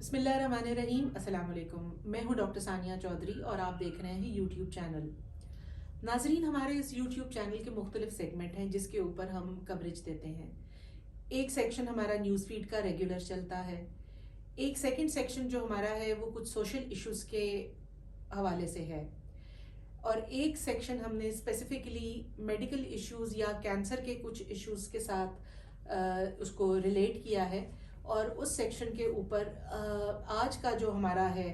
بسم اللہ الرحمن الرحیم. السلام علیکم. میں ہوں ڈاکٹر ثانیہ چودھری اور آپ دیکھ رہے ہیں یوٹیوب چینل. ناظرین، ہمارے اس یوٹیوب چینل کے مختلف سیگمنٹ ہیں جس کے اوپر ہم کوریج دیتے ہیں. ایک سیکشن ہمارا نیوز فیڈ کا ریگولر چلتا ہے. ایک سیکنڈ سیکشن جو ہمارا ہے وہ کچھ سوشل ایشوز کے حوالے سے ہے. اور ایک سیکشن ہم نے اسپیسیفکلی میڈیکل ایشوز یا کینسر کے کچھ ایشوز کے ساتھ اس کو ریلیٹ کیا ہے. اور اس سیکشن کے اوپر آج کا جو ہمارا ہے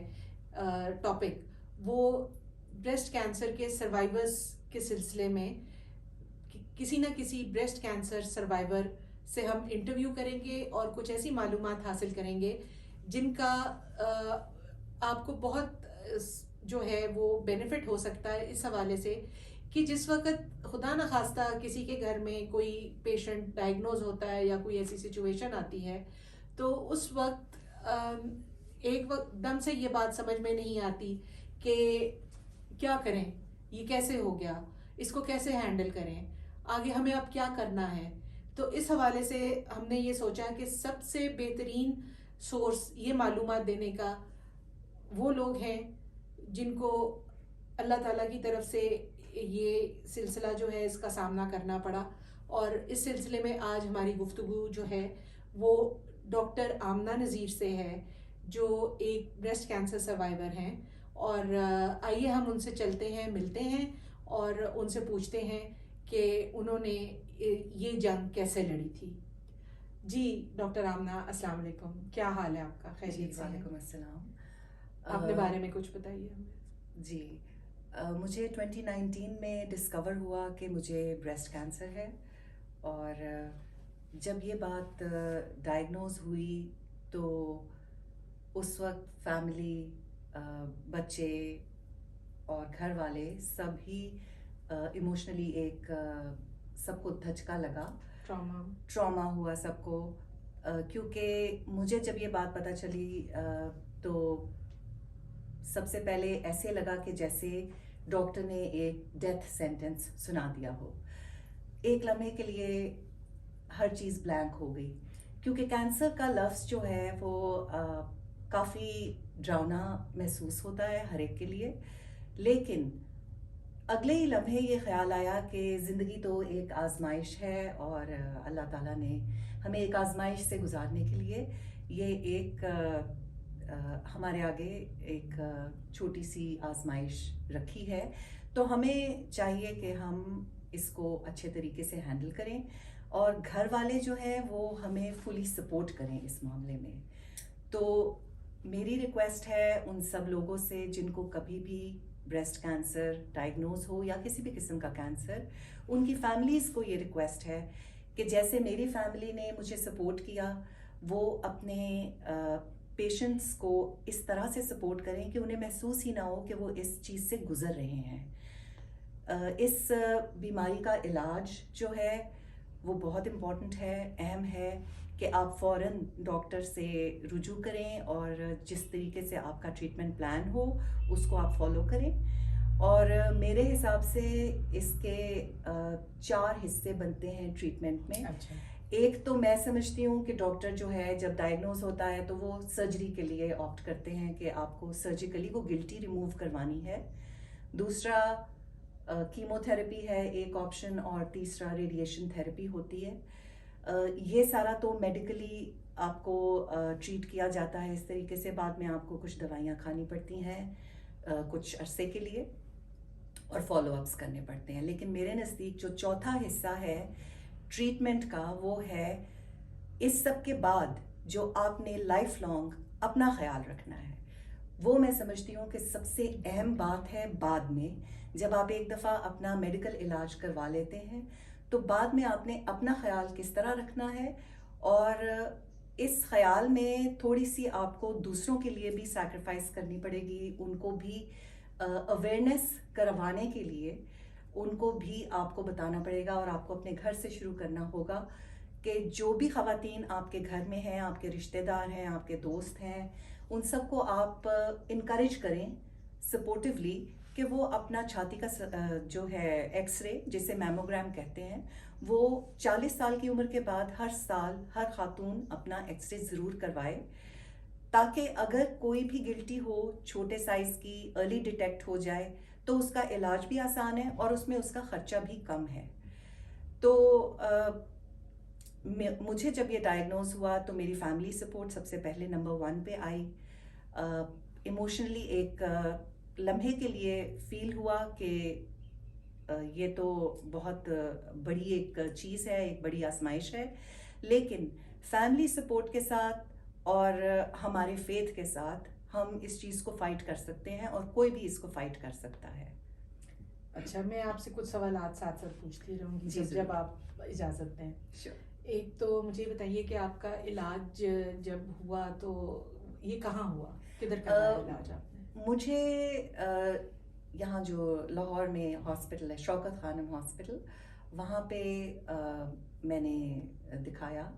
ٹاپک وہ بریسٹ کینسر کے سروائیورز کے سلسلے میں کسی نہ کسی بریسٹ کینسر سروائیور سے ہم انٹرویو کریں گے اور کچھ ایسی معلومات حاصل کریں گے جن کا آپ کو بہت جو ہے وہ بینیفٹ ہو سکتا ہے اس حوالے سے کہ جس وقت خدا نخواستہ کسی کے گھر میں کوئی پیشنٹ ڈائگنوز ہوتا ہے یا کوئی ایسی سچویشن آتی ہے تو اس وقت ایک وقت دم سے یہ بات سمجھ میں نہیں آتی کہ کیا کریں، یہ کیسے ہو گیا، اس کو کیسے ہینڈل کریں، آگے ہمیں اب کیا کرنا ہے. تو اس حوالے سے ہم نے یہ سوچا کہ سب سے بہترین سورس یہ معلومات دینے کا وہ لوگ ہیں جن کو اللہ تعالیٰ کی طرف سے یہ سلسلہ جو ہے اس کا سامنا کرنا پڑا. اور اس سلسلے میں آج ہماری گفتگو جو ہے وہ ڈاکٹر آمنہ نذیر سے ہے جو ایک بریسٹ کینسر سروائیور ہیں. اور آئیے ہم ان سے چلتے ہیں، ملتے ہیں اور ان سے پوچھتے ہیں کہ انہوں نے یہ جنگ کیسے لڑی تھی. جی ڈاکٹر آمنہ، السلام علیکم، کیا حال ہے آپ کا؟ خیریت سے ہیں؟ وعلیکم السلام. اپنے بارے میں کچھ بتائیے ہمیں. جی مجھے 2019 میں ڈسکور ہوا کہ مجھے بریسٹ کینسر ہے. اور جب یہ بات ڈائگنوز ہوئی تو اس وقت فیملی، بچے اور گھر والے سب ہی ایموشنلی ایک سب کو دھچکا لگا، ٹراما ہوا سب کو. کیونکہ مجھے جب یہ بات پتہ چلی تو سب سے پہلے ایسے لگا کہ جیسے ڈاکٹر نے ایک ڈیتھ سینٹنس سنا دیا ہو. ایک لمحے کے لیے ہر چیز بلینک ہو گئی، کیونکہ کینسر کا لفظ جو ہے وہ کافی ڈراؤنا محسوس ہوتا ہے ہر ایک کے لیے. لیکن اگلے ہی لمحے یہ خیال آیا کہ زندگی تو ایک آزمائش ہے اور اللہ تعالیٰ نے ہمیں ایک آزمائش سے گزارنے کے لیے یہ ایک ہمارے آگے ایک چھوٹی سی آزمائش رکھی ہے. تو ہمیں چاہیے کہ ہم اس کو اچھے طریقے سے ہینڈل کریں اور گھر والے جو ہیں وہ ہمیں فلی سپورٹ کریں اس معاملے میں. تو میری ریکویسٹ ہے ان سب لوگوں سے جن کو کبھی بھی بریسٹ کینسر ڈائگنوز ہو یا کسی بھی قسم کا کینسر، ان کی فیملیز کو یہ ریکویسٹ ہے کہ جیسے میری فیملی نے مجھے سپورٹ کیا وہ اپنے پیشنٹس کو اس طرح سے سپورٹ کریں کہ انہیں محسوس ہی نہ ہو کہ وہ اس چیز سے گزر رہے ہیں. اس بیماری کا علاج جو ہے وہ بہت امپورٹنٹ ہے، اہم ہے کہ آپ فوراً ڈاکٹر سے رجوع کریں اور جس طریقے سے آپ کا ٹریٹمنٹ پلان ہو اس کو آپ فالو کریں. اور میرے حساب سے اس کے 4 حصے بنتے ہیں ٹریٹمنٹ میں. اچھا. ایک تو میں سمجھتی ہوں کہ ڈاکٹر جو ہے جب ڈائگنوز ہوتا ہے تو وہ سرجری کے لیے آپٹ کرتے ہیں کہ آپ کو سرجیکلی وہ گلٹی ریموو کروانی ہے. دوسرا کیمو تھراپی ہے ایک آپشن، اور تیسرا ریڈیشن تھراپی ہوتی ہے. یہ سارا تو میڈیکلی آپ کو ٹریٹ کیا جاتا ہے اس طریقے سے. بعد میں آپ کو کچھ دوائیاں کھانی پڑتی ہیں کچھ عرصے کے لیے اور فالو اپس کرنے پڑتے ہیں. لیکن میرے نزدیک جو چوتھا حصہ ہے ٹریٹمنٹ کا وہ ہے اس سب کے بعد جو آپ نے لائف لانگ اپنا خیال رکھنا ہے. وہ میں سمجھتی ہوں کہ سب سے اہم بات ہے بعد میں جب آپ ایک دفعہ اپنا میڈیکل علاج کروا لیتے ہیں تو بعد میں آپ نے اپنا خیال کس طرح رکھنا ہے. اور اس خیال میں تھوڑی سی آپ کو دوسروں کے لیے بھی سیکریفائس کرنی پڑے گی. ان کو بھی اویئرنیس کروانے کے لیے ان کو بھی آپ کو بتانا پڑے گا اور آپ کو اپنے گھر سے شروع کرنا ہوگا کہ جو بھی خواتین آپ کے گھر میں ہیں، آپ کے رشتہ دار ہیں، آپ کے دوست ہیں، ان سب کو آپ انکریج کریں سپورٹیولی کہ وہ اپنا چھاتی کا جو ہے ایکس رے جسے میموگرام کہتے ہیں وہ 40 سال کی عمر کے بعد ہر سال ہر خاتون اپنا ایکس رے ضرور کروائے. تاکہ اگر کوئی بھی گلٹی ہو چھوٹے سائز کی ارلی ڈیٹیکٹ ہو جائے تو اس کا علاج بھی آسان ہے اور اس میں اس کا خرچہ بھی کم ہے. تو مجھے جب یہ ڈائگنوز ہوا تو میری فیملی سپورٹ سب سے پہلے نمبر 1 پہ آئی. ایموشنلی ایک لمحے کے لیے فیل ہوا کہ یہ تو بہت بڑی ایک چیز ہے, ایک بڑی آزمائش ہے, لیکن فیملی سپورٹ کے ساتھ اور ہمارے فیتھ کے ساتھ ہم اس چیز کو فائٹ کر سکتے ہیں اور کوئی بھی اس کو فائٹ کر سکتا ہے. اچھا, میں آپ سے کچھ سوالات ساتھ ساتھ پوچھتی رہوں گی جب آپ اجازت دیں. ایک تو مجھے بتائیے کہ آپ کا علاج جب ہوا تو یہ کہاں ہوا, کدھر کروایا علاج آپ نے؟ مجھے یہاں جو لاہور میں ہاسپٹل ہے شوکت خانم ہاسپٹل, وہاں پہ میں نے دکھایا.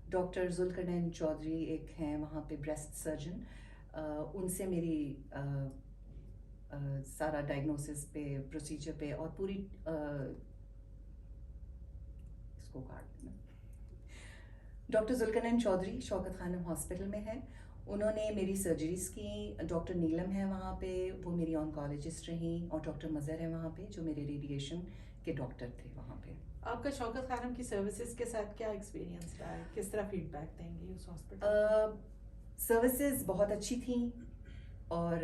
ڈاکٹر ذوالقرنین چودھری ایک ہیں وہاں پہ بریسٹ سرجن, ان سے میری سارا ڈائگنوسس پہ پروسیجر پہ اور پوری اس کو کاٹ دینا. ڈاکٹر ذوالقرنین چودھری شوکت خانم ہاسپٹل میں ہے, انہوں نے میری سرجریز کی. ڈاکٹر نیلم ہے وہاں پہ, وہ میری آنکالوجسٹ رہیں, اور ڈاکٹر مظہر ہے وہاں پہ جو میرے ریڈیشن کے ڈاکٹر تھے وہاں پہ. آپ کا شوکت خانم کی سروسز کے ساتھ کیا ایکسپیرینس رہا ہے, کس طرح فیڈ بیک دیں گے اس ہاسپٹل؟ سروسز بہت اچھی تھیں اور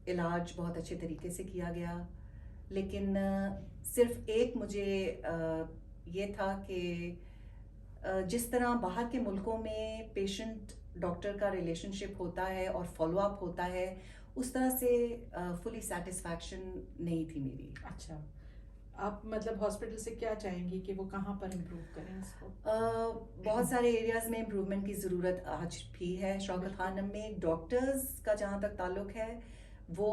علاج بہت اچھے طریقے سے کیا گیا, لیکن صرف ایک مجھے یہ تھا کہ جس طرح باہر کے ملکوں میں پیشنٹ ڈاکٹر کا ریلیشن شپ ہوتا ہے اور فالو اپ ہوتا ہے, اس طرح سے فلی سیٹسفیکشن نہیں تھی میری. اچھا, آپ مطلب ہاسپٹل سے کیا چاہیں گی کہ وہ کہاں پر امپروو کریں اس کو؟ بہت سارے ایریاز میں امپروومنٹ کی ضرورت آج بھی ہے. شوکت خانم میں ڈاکٹرز کا جہاں تک تعلق ہے وہ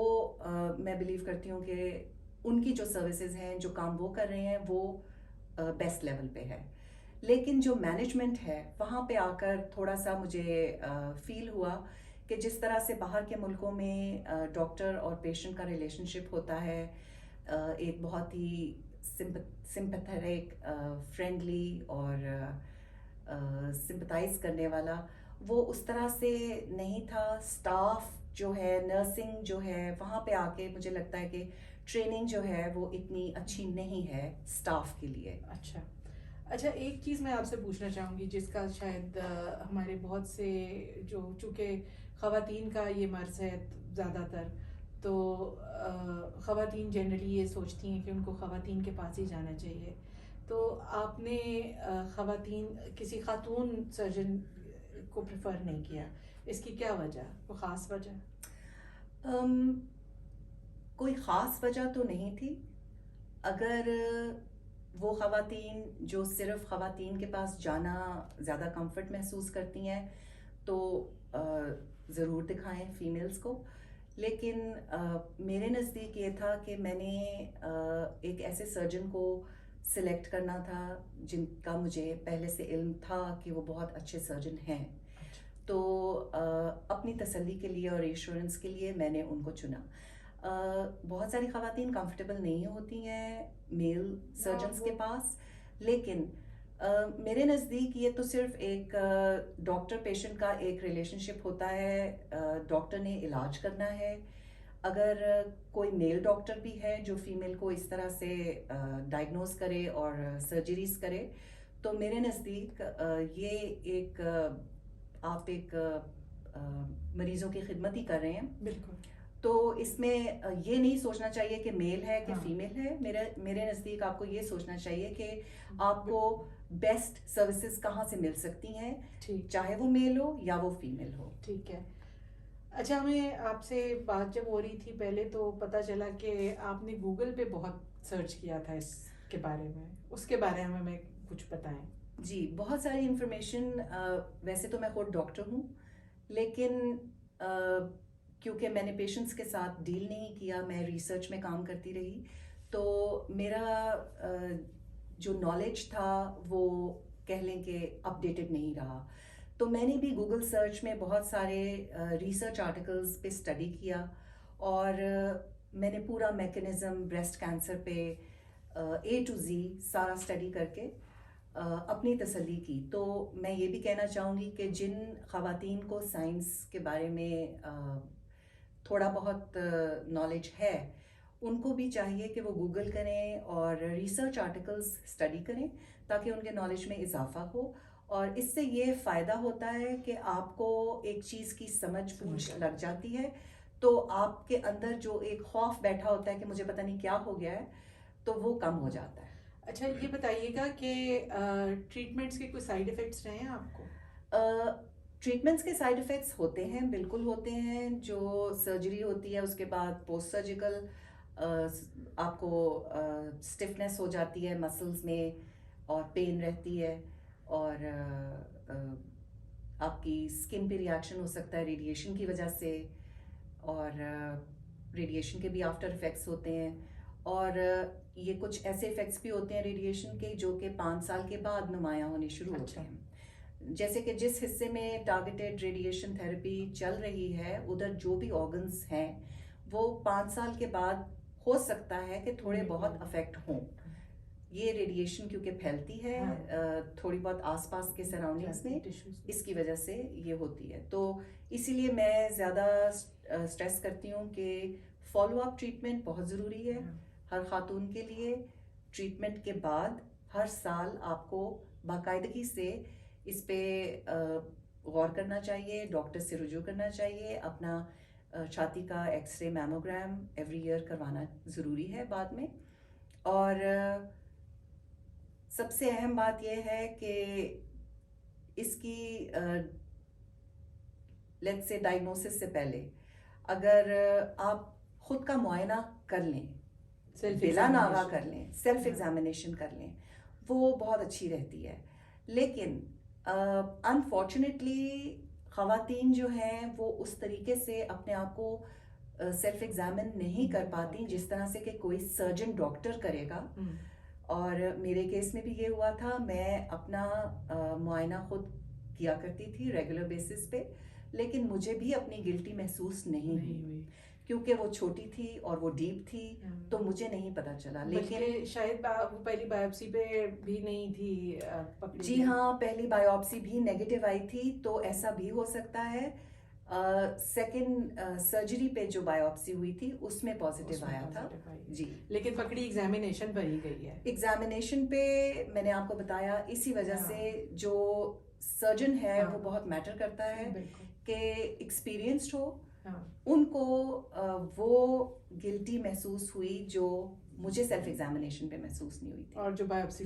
میں بلیو کرتی ہوں کہ ان کی جو سروسز ہیں, جو کام وہ کر رہے ہیں وہ بیسٹ لیول پہ ہے, لیکن جو مینجمنٹ ہے وہاں پہ آ کر تھوڑا سا مجھے فیل ہوا کہ جس طرح سے باہر کے ملکوں میں ڈاکٹر اور پیشنٹ کا ریلیشن شپ ہوتا ہے, ایک بہت ہی سمپیتھیٹک, فرینڈلی اور سمپتھائز کرنے والا, وہ اس طرح سے نہیں تھا. اسٹاف جو ہے, نرسنگ جو ہے, وہاں پہ آ کے مجھے لگتا ہے کہ ٹریننگ جو ہے وہ اتنی اچھی نہیں ہے اسٹاف کے لیے. اچھا, ایک چیز میں آپ سے پوچھنا چاہوں گی جس کا شاید ہمارے بہت سے جو چونکہ خواتین کا یہ مرض ہے زیادہ تر, تو خواتین جنرلی یہ سوچتی ہیں کہ ان کو خواتین کے پاس ہی جانا چاہیے, تو آپ نے کسی خاتون سرجن کو پریفر نہیں کیا, اس کی کیا وجہ, کوئی خاص وجہ؟ کوئی خاص وجہ تو نہیں تھی. اگر وہ خواتین جو صرف خواتین کے پاس جانا زیادہ کمفرٹ محسوس کرتی ہیں تو ضرور دکھائیں فیمیلز کو, لیکن میرے نزدیک یہ تھا کہ میں نے ایک ایسے سرجن کو سلیکٹ کرنا تھا جن کا مجھے پہلے سے علم تھا کہ وہ بہت اچھے سرجن ہیں. تو اپنی تسلی کے لیے اور ایشورنس کے لیے میں نے ان کو چنا. بہت ساری خواتین کمفرٹیبل نہیں ہوتی ہیں میل سرجنس کے پاس, لیکن میرے نزدیک یہ تو صرف ایک ڈاکٹر پیشنٹ کا ایک ریلیشن شپ ہوتا ہے, ڈاکٹر نے علاج کرنا ہے. اگر کوئی میل ڈاکٹر بھی ہے جو فیمیل کو اس طرح سے ڈائگنوز کرے اور سرجریز کرے, تو میرے نزدیک یہ ایک آپ ایک مریضوں کی خدمت ہی کر رہے ہیں. بالکل. تو اس میں یہ نہیں سوچنا چاہیے کہ میل ہے کہ فیمیل ہے. میرے نزدیک آپ کو یہ سوچنا چاہیے کہ آپ کو بیسٹ سروسز کہاں سے مل سکتی ہیں, چاہے وہ میل ہو یا وہ فیمیل ہو. ٹھیک ہے. اچھا, ہمیں آپ سے بات جب ہو رہی تھی پہلے تو پتہ چلا کہ آپ نے گوگل پہ بہت سرچ کیا تھا اس کے بارے میں, اس کے بارے میں ہمیں کچھ بتائیں. جی, بہت ساری انفارمیشن, ویسے تو میں خود ڈاکٹر ہوں, لیکن کیونکہ میں نے پیشنٹس کے ساتھ ڈیل نہیں کیا, میں ریسرچ میں کام کرتی رہی, تو میرا جو نالج تھا وہ کہہ لیں کہ اپ ڈیٹڈ نہیں رہا. تو میں نے بھی گوگل سرچ میں بہت سارے ریسرچ آرٹیکلز پہ اسٹڈی کیا, اور میں نے پورا میکینزم بریسٹ کینسر پہ A to Z سارا اسٹڈی کر کے اپنی تسلی کی. تو میں یہ بھی کہنا چاہوں گی کہ جن خواتین کو سائنس کے بارے میں تھوڑا بہت نالج ہے, ان کو بھی چاہیے کہ وہ گوگل کریں اور ریسرچ آرٹیکلس اسٹڈی کریں تاکہ ان کے نالج میں اضافہ ہو. اور اس سے یہ فائدہ ہوتا ہے کہ آپ کو ایک چیز کی سمجھ بوجھ لگ جاتی ہے, تو آپ کے اندر جو ایک خوف بیٹھا ہوتا ہے کہ مجھے پتہ نہیں کیا ہو گیا ہے, تو وہ کم ہو جاتا ہے. اچھا یہ بتائیے گا کہ ٹریٹمنٹس کے کوئی سائیڈ افیکٹس رہے ہیں آپ کو؟ ٹریٹمنٹس کے سائیڈ افیکٹس ہوتے ہیں, بالکل ہوتے ہیں. جو سرجری ہوتی ہے اس کے بعد پوسٹ سرجیکل آپ کو اسٹفنس ہو جاتی ہے مسلز میں اور پین رہتی ہے, اور آپ کی اسکن پہ ریئیکشن ہو سکتا ہے ریڈیشن کی وجہ سے, اور ریڈیشن کے بھی آفٹر افیکٹس ہوتے ہیں. اور یہ کچھ ایسے افیکٹس بھی ہوتے ہیں ریڈیشن کے جو کہ 5 سال کے بعد نمایاں ہونے شروع ہوتے ہیں. جیسے کہ جس حصے میں ٹارگیٹڈ ریڈیشن تھراپی چل رہی ہے ادھر جو بھی آرگنز ہیں وہ 5 سال کے بعد ہو سکتا ہے کہ تھوڑے بہت افیکٹ ہوں. یہ ریڈیشن کیونکہ پھیلتی ہے تھوڑی بہت آس پاس کے سراؤنڈنگس میں, اس کی وجہ سے یہ ہوتی ہے. تو اسی لیے میں زیادہ اسٹریس کرتی ہوں کہ فالو اپ ٹریٹمنٹ بہت ضروری ہے ہر خاتون کے لیے. ٹریٹمنٹ کے بعد ہر سال آپ کو باقاعدگی سے اس پہ غور کرنا چاہیے, ڈاکٹر سے رجوع کرنا چاہیے. اپنا چھاتی کا ایکس رے میموگرام ایوری ایئر کروانا ضروری ہے بعد میں. اور سب سے اہم بات یہ ہے کہ اس کی لیٹس سے ڈائگنوسس سے پہلے اگر آپ خود کا معائنہ کر لیں, بلا ناغہ کر لیں, سیلف ایگزامینیشن کر لیں, وہ بہت اچھی رہتی ہے. لیکن انفارچونیٹلی خواتین جو ہیں وہ اس طریقے سے اپنے آپ کو سیلف ایگزامن نہیں کر پاتی جس طرح سے کہ کوئی سرجن ڈاکٹر کرے گا. اور میرے کیس میں بھی یہ ہوا تھا, میں اپنا معائنہ خود کیا کرتی تھی ریگولر بیسس پہ, لیکن مجھے بھی اپنی گلٹی محسوس نہیں ہوئی کیونکہ وہ چھوٹی تھی اور وہ ڈیپ تھی, تو مجھے نہیں پتا چلا. لیکن شاید وہ پہلی بایوپسی پہ بھی نہیں تھی پکڑی. جی ہاں, پہلی بایوپسی بھی نیگیٹو آئی تھی, تو ایسا بھی ہو سکتا ہے. سیکنڈ سرجری پہ جو بایوپسی ہوئی تھی اس میں پازیٹیو آیا تھا. جی لیکن پکڑی ایگزامینیشن پر ہی گئی ہے. ایگزامینیشن پہ میں نے آپ کو بتایا اسی وجہ سے جو سرجن ہے وہ بہت میٹر کرتا ہے کہ ایکسپیرینسڈ ہو. ان کو وہ گلٹی محسوس ہوئی جو مجھے سیلف ایگزامینیشن پہ محسوس نہیں ہوئی تھی, اور جو بایوپسی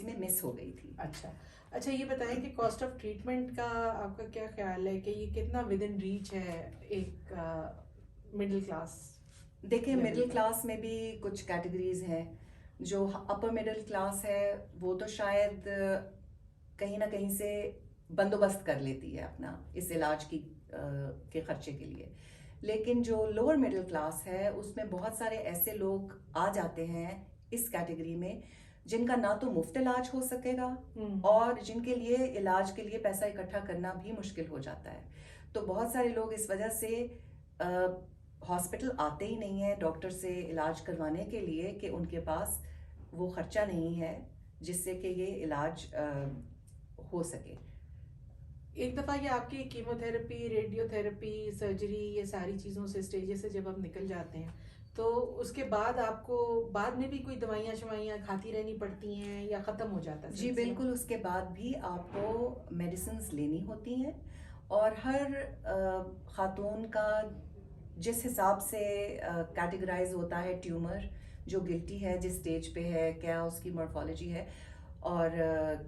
میں مس ہو گئی تھی. اچھا یہ بتائیں کہ کاسٹ آف ٹریٹمنٹ کا آپ کا کیا خیال ہے کہ یہ کتنا ود ان ریچ ہے ایک مڈل کلاس؟ دیکھیں مڈل کلاس میں بھی کچھ کیٹیگریز ہیں. جو اپر مڈل کلاس ہے وہ تو شاید کہیں نہ کہیں سے بندوبست کر لیتی ہے اپنا اس علاج کے خرچے کے لیے. لیکن جو لوور مڈل کلاس ہے اس میں بہت سارے ایسے لوگ آ جاتے ہیں اس کیٹیگری میں جن کا نہ تو مفت علاج ہو سکے گا اور جن کے لیے علاج کے لیے پیسہ اکٹھا کرنا بھی مشکل ہو جاتا ہے. تو بہت سارے لوگ اس وجہ سے ہاسپٹل آتے ہی نہیں ہیں ڈاکٹر سے علاج کروانے کے لیے کہ ان کے پاس وہ خرچہ نہیں ہے جس سے کہ یہ علاج ہو سکے. ایک دفعہ یہ آپ کی chemo therapy, radio therapy, surgery, یہ ساری چیزوں سے اسٹیجز سے جب ہم نکل جاتے ہیں تو اس کے بعد آپ کو بعد میں بھی کوئی دوائیاں شوائیاں کھاتی رہنی پڑتی ہیں یا ختم ہو جاتا ہے؟ جی بالکل, اس کے بعد بھی آپ کو میڈیسنز لینی ہوتی ہیں. اور ہر خاتون کا جس حساب سے کیٹیگرائز ہوتا ہے ٹیومر, جو گلٹی ہے جس سٹیج پہ ہے, کیا اس کی مورفالوجی ہے اور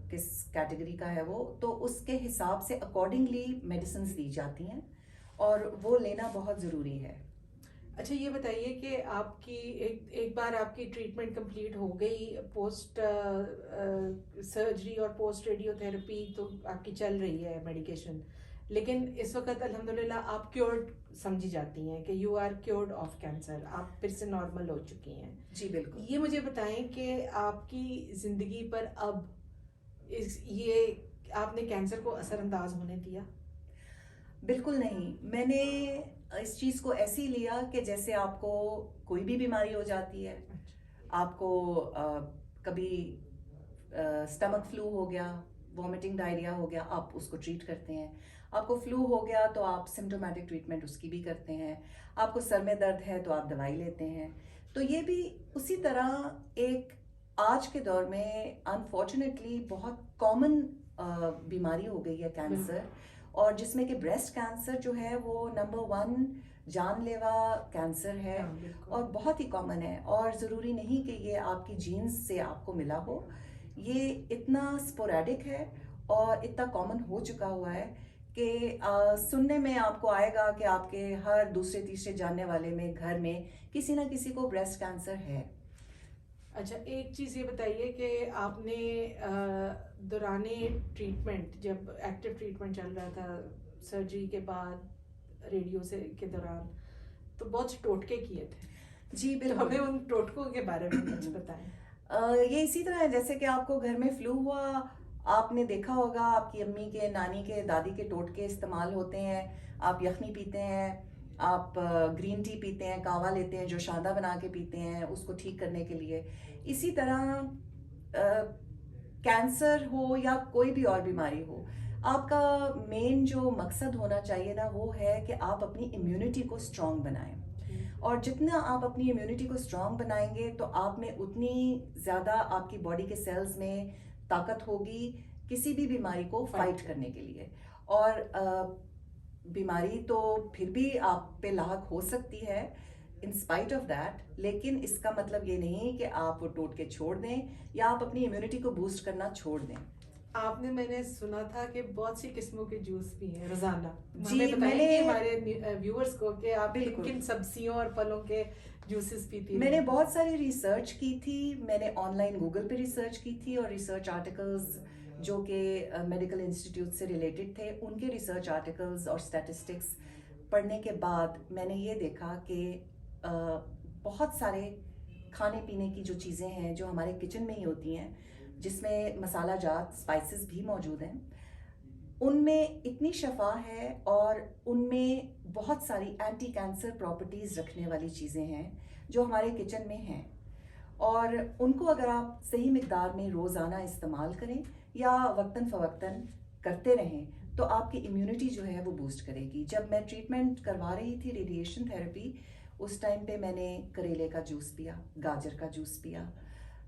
کس کیٹیگری کا ہے وہ, تو اس کے حساب سے اکارڈنگلی میڈیسنز دی جاتی ہیں اور وہ لینا بہت ضروری ہے. اچھا یہ بتائیے کہ آپ کی ایک بار آپ کی ٹریٹمنٹ کمپلیٹ ہو گئی, پوسٹ سرجری اور پوسٹ ریڈیو تھراپی تو آپ کی چل رہی ہے میڈیکیشن, لیکن اس وقت الحمدللہ آپ کیورڈ سمجھی جاتی ہیں کہ you are cured of cancer, آپ پھر سے نارمل ہو چکی ہیں. جی بالکل. یہ مجھے بتائیں کہ آپ کی زندگی پر اب یہ آپ نے کینسر کو اثر انداز ہونے دیا؟ بالکل نہیں. میں نے اس چیز کو ایسے ہی لیا کہ جیسے آپ کو کوئی بھی بیماری ہو جاتی ہے, آپ کو کبھی اسٹمک فلو ہو گیا، وامٹنگ ڈائریا ہو گیا، آپ اس کو ٹریٹ کرتے ہیں. آپ کو فلو ہو گیا تو آپ سمٹومیٹک ٹریٹمنٹ اس کی بھی کرتے ہیں. آپ کو سر میں درد ہے تو آپ دوائی لیتے ہیں. تو یہ بھی اسی طرح ایک آج کے دور میں انفارچونیٹلی بہت کامن بیماری ہو گئی ہے کینسر، اور جس میں کہ بریسٹ کینسر جو ہے وہ نمبر 1 جان لیوا کینسر ہے اور بہت ہی کامن ہے. اور ضروری نہیں کہ یہ آپ کی جینز سے آپ کو ملا ہو، یہ اتنا اسپوریڈک ہے اور اتنا کامن ہو چکا ہوا ہے کہ سننے میں آپ کو آئے گا کہ آپ کے ہر دوسرے تیسرے جاننے والے میں گھر میں کسی نہ کسی کو بریسٹ کینسر ہے. اچھا، ایک چیز یہ بتائیے کہ آپ نے دوران ٹریٹمنٹ، جب ایکٹیو ٹریٹمنٹ چل رہا تھا سرجری کے بعد ریڈیو سے کے دوران، تو بہت سے ٹوٹکے کیے تھے. جی تو بالکل. ہمیں ان ٹوٹکوں کے بارے میں کچھ بتائیں. یہ اسی طرح ہے جیسے کہ آپ کو گھر میں فلو ہوا، آپ نے دیکھا ہوگا آپ کی امی کے، نانی کے، دادی کے ٹوٹکے استعمال ہوتے ہیں. آپ یخنی پیتے ہیں، آپ گرین ٹی پیتے ہیں، کہوا لیتے ہیں جو شاندہ بنا کے پیتے ہیں اس کو ٹھیک کرنے کے لیے. اسی طرح کینسر ہو یا کوئی بھی اور بیماری ہو، آپ کا مین جو مقصد ہونا چاہیے نا وہ ہے کہ آپ اپنی امیونٹی کو اسٹرانگ بنائیں. اور جتنا آپ اپنی امیونٹی کو اسٹرانگ بنائیں گے تو آپ میں اتنی زیادہ آپ کی باڈی کے سیلز میں طاقت ہوگی کسی بھی بیماری کو فائٹ کرنے کے لیے. اور بیماری تو پھر بھی آپ پہ لاحق ہو سکتی ہے ان اسپائٹ آف دیٹ، لیکن اس کا مطلب یہ نہیں کہ آپ وہ ٹوٹ کے چھوڑ دیں یا آپ اپنی امیونٹی کو بوسٹ کرنا چھوڑ دیں. آپ نے، میں نے سنا تھا کہ بہت سی قسموں کے جوس بھی ہیں روزانہ. جی ہمیں بتائیں میں نے گے ہمارے ویورز کو کہ آپ کن بالکل کن سبزیوں اور پھلوں کے جوسز پیتی ہیں. میں نے بہت ساری ریسرچ کی تھی. میں نے آن لائن گوگل پہ ریسرچ کی تھی اور ریسرچ آرٹیکلز جو کہ میڈیکل انسٹیٹیوٹ سے ریلیٹڈ تھے ان کے ریسرچ آرٹیکلز اور اسٹیٹسٹکس پڑھنے کے بعد میں نے یہ دیکھا کہ بہت سارے کھانے پینے کی جو چیزیں ہیں جو ہمارے کچن میں ہی ہوتی ہیں، جس میں مسالہ جات اسپائسز بھی موجود ہیں، ان میں اتنی شفا ہے اور ان میں بہت ساری اینٹی کینسر پراپرٹیز رکھنے والی چیزیں ہیں جو ہمارے کچن میں ہیں. اور ان کو اگر آپ صحیح مقدار میں روزانہ استعمال کریں یا وقتاً فوقتاً کرتے رہیں تو آپ کی امیونٹی جو ہے وہ بوسٹ کرے گی. جب میں ٹریٹمنٹ کروا رہی تھی ریڈیشن تھراپی، اس ٹائم پہ میں نے کریلے کا جوس پیا، گاجر کا جوس پیا،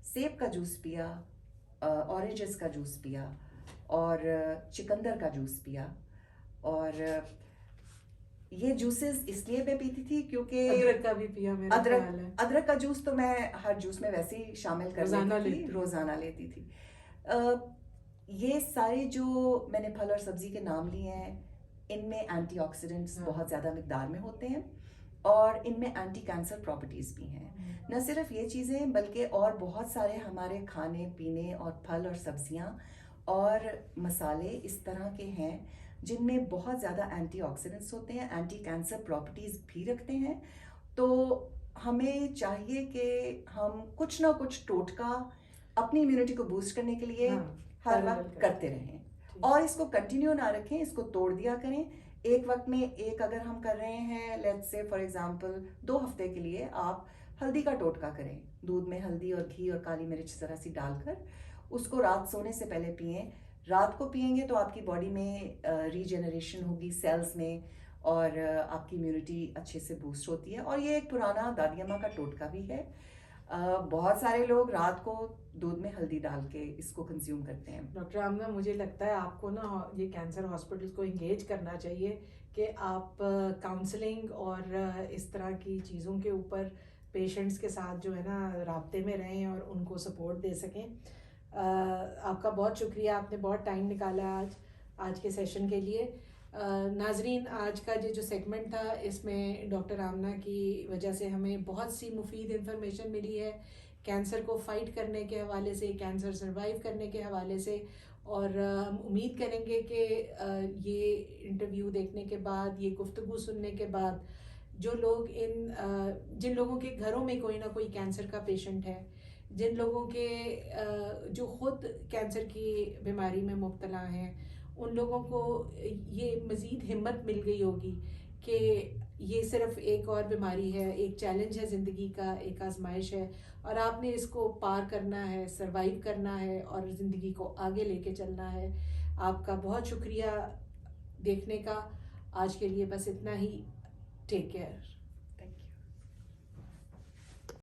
سیب کا جوس پیا، اورنجز کا جوس پیا اور چکندر کا جوس پیا. اور یہ جوسز اس لیے میں پیتی تھی کیونکہ ادرک کا بھی پیا. میرا خیال ہے ادرک کا جوس تو میں ہر جوس میں ویسے ہی شامل کر لیتی تھی، روزانہ لیتی تھی. یہ سارے جو میں نے پھل اور سبزی کے نام لیے ہیں ان میں اینٹی آکسیڈنٹس بہت زیادہ مقدار میں ہوتے ہیں اور ان میں اینٹی کینسر پراپرٹیز بھی ہیں. نہ صرف یہ چیزیں بلکہ اور بہت سارے ہمارے کھانے پینے اور پھل اور سبزیاں اور مسالے اس طرح کے ہیں جن میں بہت زیادہ اینٹی آکسیڈنٹس ہوتے ہیں، اینٹی کینسر پراپرٹیز بھی رکھتے ہیں. تو ہمیں چاہیے کہ ہم کچھ نہ کچھ ٹوٹکا اپنی امیونٹی کو بوسٹ کرنے کے لیے ہر وقت کرتے رہیں اور اس کو کنٹینیو نہ رکھیں، اس کو توڑ دیا کریں. ایک وقت میں ایک اگر ہم کر رہے ہیں لیٹس سے فار ایگزامپل 2 ہفتے کے لیے آپ ہلدی کا ٹوٹکا کریں، دودھ میں ہلدی اور گھی اور کالی مرچ ذرا سی ڈال کر اس کو رات سونے سے پہلے پئیں. رات کو پئیں گے تو آپ کی باڈی میں ریجنریشن ہوگی سیلز میں اور آپ کی امیونٹی اچھے سے بوسٹ ہوتی ہے. اور یہ ایک پرانا دادی اماں کا ٹوٹکا بھی ہے. بہت سارے لوگ رات کو دودھ میں ہلدی ڈال کے اس کو کنزیوم کرتے ہیں. ڈاکٹر آمنہ، مجھے لگتا ہے آپ کو نا یہ کینسر ہاسپٹلس کو انگیج کرنا چاہیے کہ آپ کاؤنسلنگ اور اس طرح کی چیزوں کے اوپر پیشنٹس کے ساتھ جو ہے نا رابطے میں رہیں اور ان کو سپورٹ دے سکیں. آپ کا بہت شکریہ، آپ نے بہت ٹائم نکالا آج کے سیشن کے لیے. ناظرین، آج کا جو سیگمنٹ تھا اس میں ڈاکٹر آمنہ کی وجہ سے ہمیں بہت سی مفید انفارمیشن ملی ہے کینسر کو فائٹ کرنے کے حوالے سے، کینسر سروائیو کرنے کے حوالے سے. اور ہم امید کریں گے کہ یہ انٹرویو دیکھنے کے بعد، یہ گفتگو سننے کے بعد، جو لوگ جن لوگوں کے گھروں میں کوئی نہ کوئی کینسر کا پیشنٹ ہے، جن لوگوں کے جو خود کینسر کی بیماری میں مبتلا ہیں، ان لوگوں کو یہ مزید ہمت مل گئی ہوگی کہ یہ صرف ایک اور بیماری ہے، ایک چیلنج ہے زندگی کا، ایک آزمائش ہے، اور آپ نے اس کو پار کرنا ہے، سروائیو کرنا ہے اور زندگی کو آگے لے کے چلنا ہے. آپ کا بہت شکریہ دیکھنے کا. آج کے لیے بس اتنا ہی. Take care.